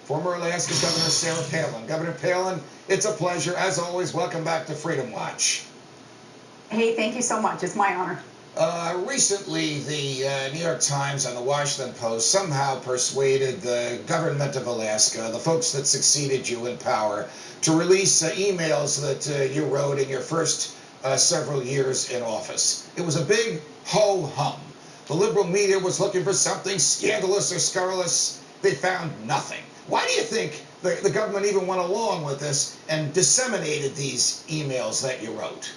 former Alaska Governor Sarah Palin. Governor Palin, it's a pleasure. As always, welcome back to Freedom Watch. Hey, thank you so much. It's my honor. Recently, the New York Times and the Washington Post somehow persuaded the government of Alaska, the folks that succeeded you in power, to release emails that you wrote in your first several years in office. It was a big ho-hum. The liberal media was looking for something scandalous or scurrilous. They found nothing. Why do you think the government even went along with this and disseminated these emails that you wrote?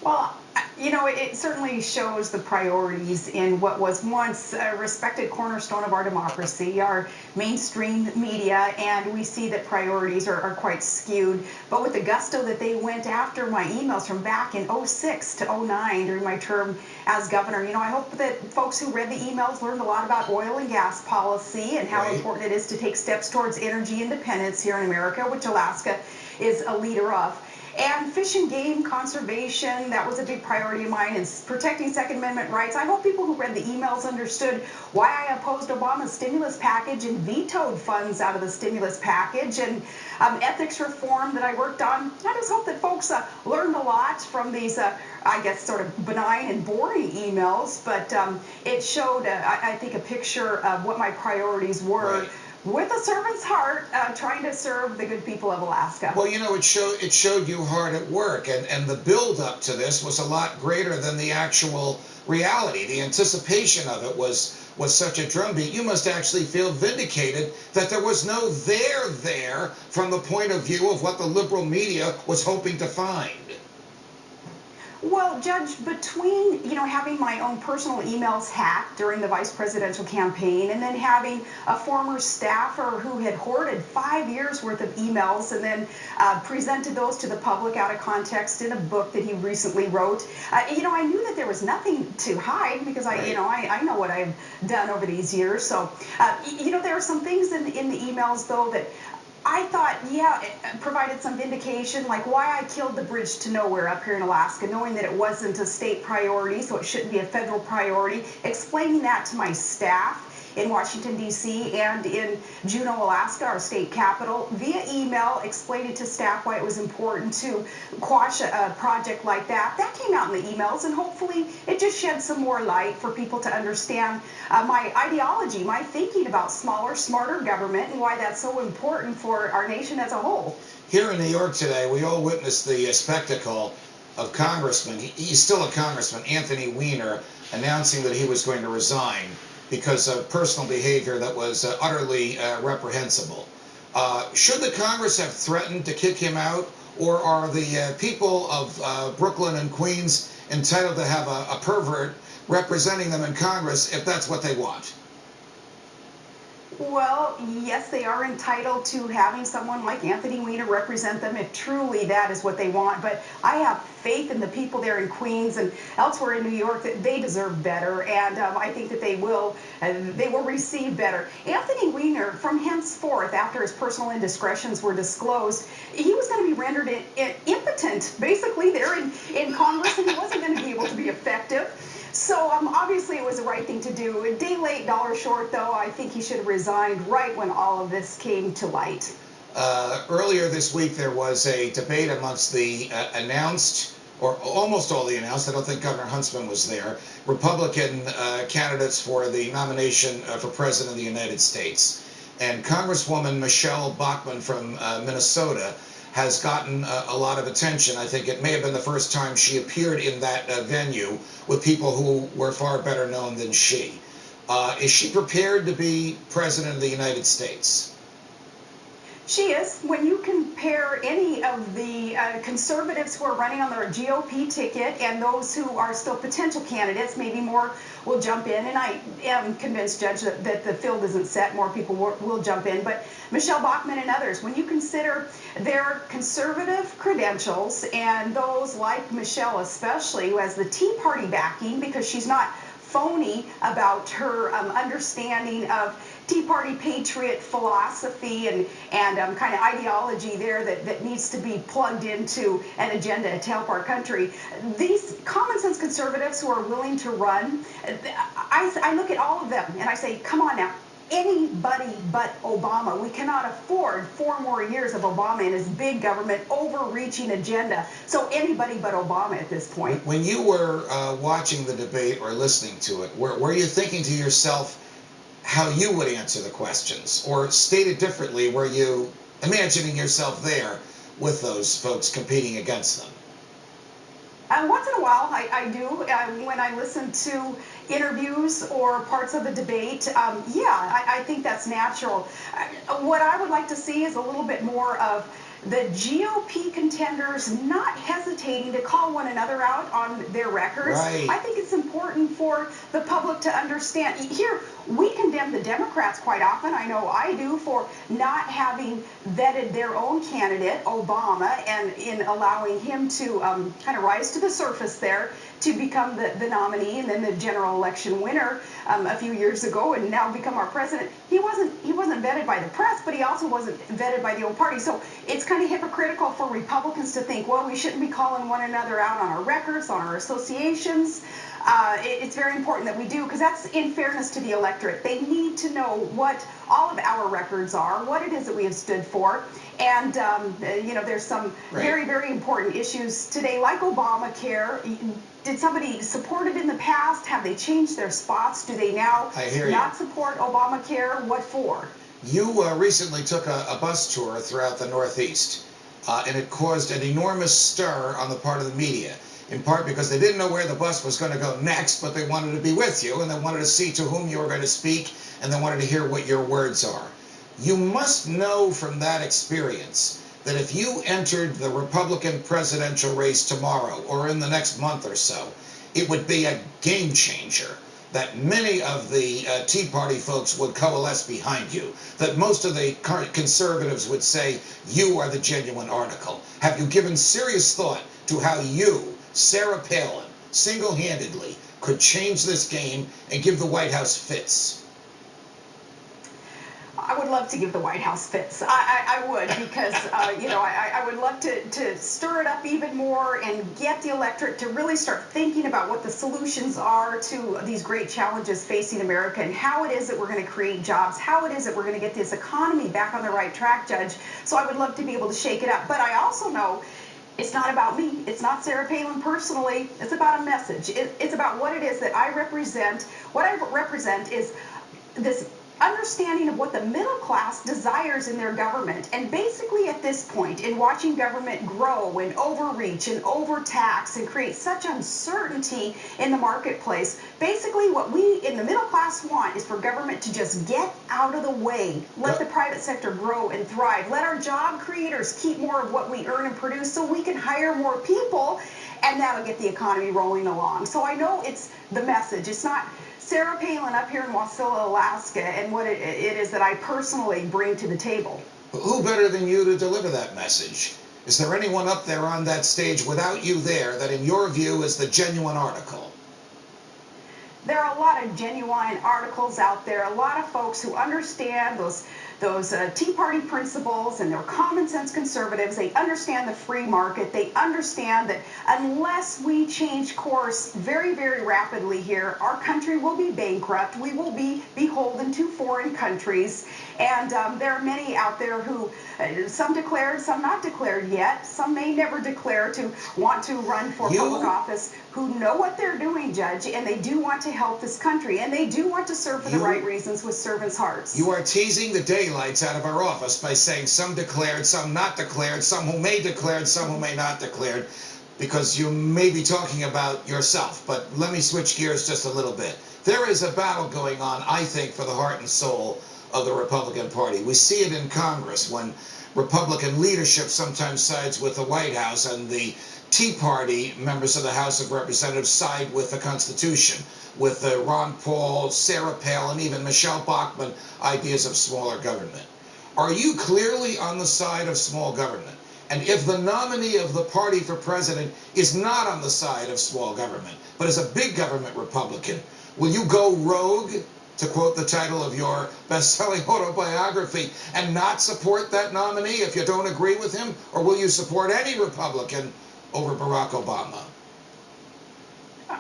Well, you know, it certainly shows the priorities in what was once a respected cornerstone of our democracy, our mainstream media, and we see that priorities are quite skewed. But with the gusto that they went after my emails from back in 06 to 09 during my term as governor, you know, I hope that folks who read the emails learned a lot about oil and gas policy and how important it is to take steps towards energy independence here in America, which Alaska is a leader of. And fish and game conservation, that was a big priority of mine, and protecting Second Amendment rights. I hope people who read the emails understood why I opposed Obama's stimulus package and vetoed funds out of the stimulus package, and ethics reform that I worked on. I just hope that folks learned a lot from these, I guess, sort of benign and boring emails, but it showed, I think, a picture of what my priorities were. Right. With a servant's heart, trying to serve the good people of Alaska. Well, you know, it showed you hard at work, and the build up to this was a lot greater than the actual reality. The anticipation of it was such a drumbeat. You must actually feel vindicated that there was no there from the point of view of what the liberal media was hoping to find. Well, Judge, between, you know, having my own personal emails hacked during the vice presidential campaign and then having a former staffer who had hoarded 5 years worth of emails and then presented those to the public out of context in a book that he recently wrote, you know, I knew that there was nothing to hide because I know what I've done over these years. So, you know, there are some things in the emails, though, that I thought, yeah, it provided some vindication, like why I killed the bridge to nowhere up here in Alaska, knowing that it wasn't a state priority, so it shouldn't be a federal priority, explaining that to my staff in Washington, D.C., and in Juneau, Alaska, our state capital, via email, explaining to staff why it was important to quash a project like that. That came out in the emails, and hopefully it just shed some more light for people to understand my ideology, my thinking about smaller, smarter government, and why that's so important for our nation as a whole. Here in New York today, we all witnessed the spectacle of Congressman, he's still a congressman, Anthony Weiner, announcing that he was going to resign because of personal behavior that was utterly reprehensible. Should the Congress have threatened to kick him out, or are the people of Brooklyn and Queens entitled to have a pervert representing them in Congress if that's what they want? Well, yes, they are entitled to having someone like Anthony Weiner represent them if truly that is what they want. But I have faith in the people there in Queens and elsewhere in New York that they deserve better, and I think that they will receive better. Anthony Weiner, from henceforth, after his personal indiscretions were disclosed, he was going to be rendered impotent, basically, there in Congress, and he wasn't going to be able to be effective. So obviously it was the right thing to do. A day late, dollar short, though. I think he should have resigned right when all of this came to light. Earlier this week, there was a debate amongst the announced, or almost all the announced, I don't think Governor Huntsman was there, Republican candidates for the nomination for President of the United States. And Congresswoman Michelle Bachmann from Minnesota has gotten a lot of attention. I think it may have been the first time she appeared in that venue with people who were far better known than she. Is she prepared to be President of the United States? She is. When you compare any of the conservatives who are running on their GOP ticket and those who are still potential candidates, maybe more will jump in. And I am convinced, Judge, that the field isn't set. More people will jump in. But Michelle Bachmann and others, when you consider their conservative credentials and those like Michelle especially, who has the Tea Party backing because she's not phony about her understanding of Tea Party patriot philosophy and kind of ideology there that needs to be plugged into an agenda to help our country. These common sense conservatives who are willing to run, I look at all of them and I say, come on now. anybody but Obama. We cannot afford 4 more years of Obama and his big government overreaching agenda. So anybody but Obama at this point. When you were watching the debate or listening to it, were you thinking to yourself how you would answer the questions? Or stated differently, were you imagining yourself there with those folks competing against them? Once in a while, I do. When I listen to interviews or parts of the debate, I think that's natural. What I would like to see is a little bit more of the GOP contenders not hesitating to call one another out on their records. Right. I think it's important for the public to understand. Here, we condemn the Democrats quite often. I know I do, for not having vetted their own candidate, Obama, and in allowing him to kind of rise to the surface there to become the nominee and then the general election winner a few years ago, and now become our president. He wasn't vetted by the press, but he also wasn't vetted by the own party. So it's kind of hypocritical for Republicans to think, well, we shouldn't be calling one another out on our records, on our associations. It's very important that we do, because that's in fairness to the electorate. They need to know what all of our records are, what it is that we have stood for. And, there's some very, very important issues today, like Obamacare. Did somebody support it in the past? Have they changed their spots? Do they now not support Obamacare? What for? You recently took a bus tour throughout the Northeast, and it caused an enormous stir on the part of the media, in part because they didn't know where the bus was going to go next, but they wanted to be with you, and they wanted to see to whom you were going to speak, and they wanted to hear what your words are. You must know from that experience that if you entered the Republican presidential race tomorrow or in the next month or so, it would be a game changer, that many of the Tea Party folks would coalesce behind you, that most of the current conservatives would say you are the genuine article. Have you given serious thought to how you, Sarah Palin, single-handedly could change this game and give the White House fits? I would love to give the White House fits. I would, because, I would love to stir it up even more and get the electorate to really start thinking about what the solutions are to these great challenges facing America, and how it is that we're going to create jobs, how it is that we're going to get this economy back on the right track, Judge. So I would love to be able to shake it up. But I also know it's not about me. It's not Sarah Palin personally. It's about a message. It's about what it is that I represent. What I represent is this understanding of what the middle class desires in their government. And basically at this point, in watching government grow and overreach and overtax and create such uncertainty in the marketplace, basically what we in the middle class want is for government to just get out of the way. Let the private sector grow and thrive. Let our job creators keep more of what we earn and produce so we can hire more people, and that'll get the economy rolling along. So I know it's the message. It's not Sarah Palin up here in Wasilla, Alaska, and what it is that I personally bring to the table. Who better than you to deliver that message? Is there anyone up there on that stage without you there that in your view is the genuine article? There are a lot of genuine articles out there, a lot of folks who understand those Tea Party principles, and they're common sense conservatives. They understand the free market. They understand that unless we change course very, very rapidly here, our country will be bankrupt. We will be beholden to foreign countries. And there are many out there who, some declared, some not declared yet, some may never declare to want to run for public office, who know what they're doing, Judge, and they do want to help this country, and they do want to serve for the right reasons with servants' hearts. You are teasing the daylights out of our office by saying some declared, some not declared, some who may declared, some who may not declared, because you may be talking about yourself. But let me switch gears just a little bit. There is a battle going on, I think, for the heart and soul of the Republican Party. We see it in Congress when Republican leadership sometimes sides with the White House, and the Tea Party members of the House of Representatives side with the Constitution, with Ron Paul, Sarah Palin, even Michelle Bachmann ideas of smaller government. Are you clearly on the side of small government? And if the nominee of the party for president is not on the side of small government, but is a big government Republican, will you go rogue, to quote the title of your best-selling autobiography, and not support that nominee if you don't agree with him? Or will you support any Republican over Barack Obama?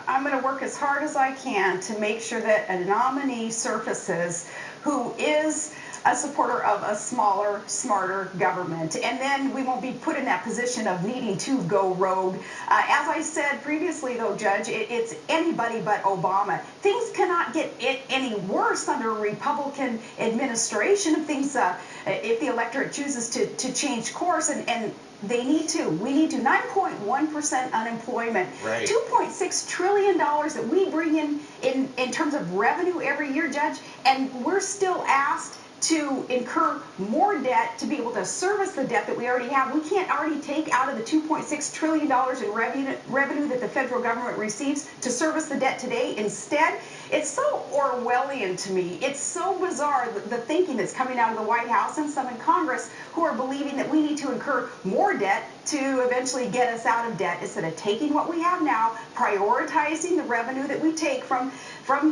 I'm going to work as hard as I can to make sure that a nominee surfaces who is a supporter of a smaller, smarter government. And then we won't be put in that position of needing to go rogue. As I said previously, though, Judge, it's anybody but Obama. Things cannot get any worse under a Republican administration if the electorate chooses to change course, and they need to. We need to. 9.1% unemployment. Right. $2.6 trillion that we bring in terms of revenue every year, Judge, and we're still asked to incur more debt to be able to service the debt that we already have. We can't already take out of the $2.6 trillion in revenue that the federal government receives to service the debt today. Instead, it's so Orwellian to me. It's so bizarre, the thinking that's coming out of the White House and some in Congress who are believing that we need to incur more debt to eventually get us out of debt instead of taking what we have now, prioritizing the revenue that we take from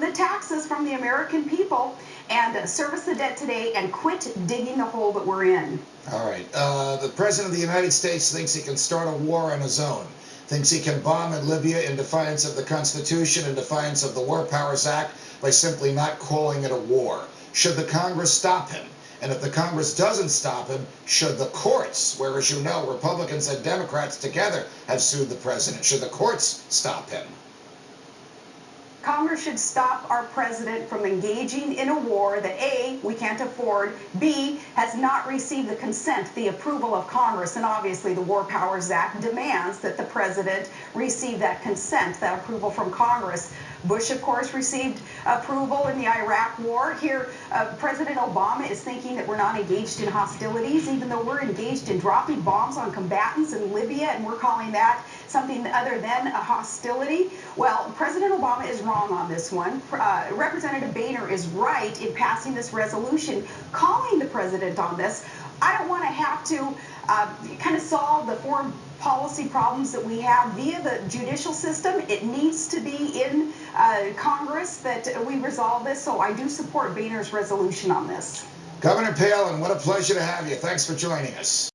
the taxes from the American people, and service the debt today and quit digging the hole that we're in. All right. The President of the United States thinks he can start a war on his own, thinks he can bomb in Libya in defiance of the Constitution, in defiance of the War Powers Act, by simply not calling it a war. Should the Congress stop him? And if the Congress doesn't stop him, should the courts, where, as you know, Republicans and Democrats together have sued the president, should the courts stop him? Congress should stop our president from engaging in a war that A, we can't afford, B, has not received the consent, the approval of Congress, and obviously the War Powers Act demands that the president receive that consent, that approval from Congress. Bush, of course, received approval in the Iraq War. Here, President Obama is thinking that we're not engaged in hostilities, even though we're engaged in dropping bombs on combatants in Libya, and we're calling that something other than a hostility. Well, President Obama is wrong on this one. Representative Boehner is right in passing this resolution, calling the president on this. I don't want to have to kind of solve the foreign policy problems that we have via the judicial system. It needs to be in Congress that we resolve this, so I do support Boehner's resolution on this. Governor Palin, what a pleasure to have you. Thanks for joining us.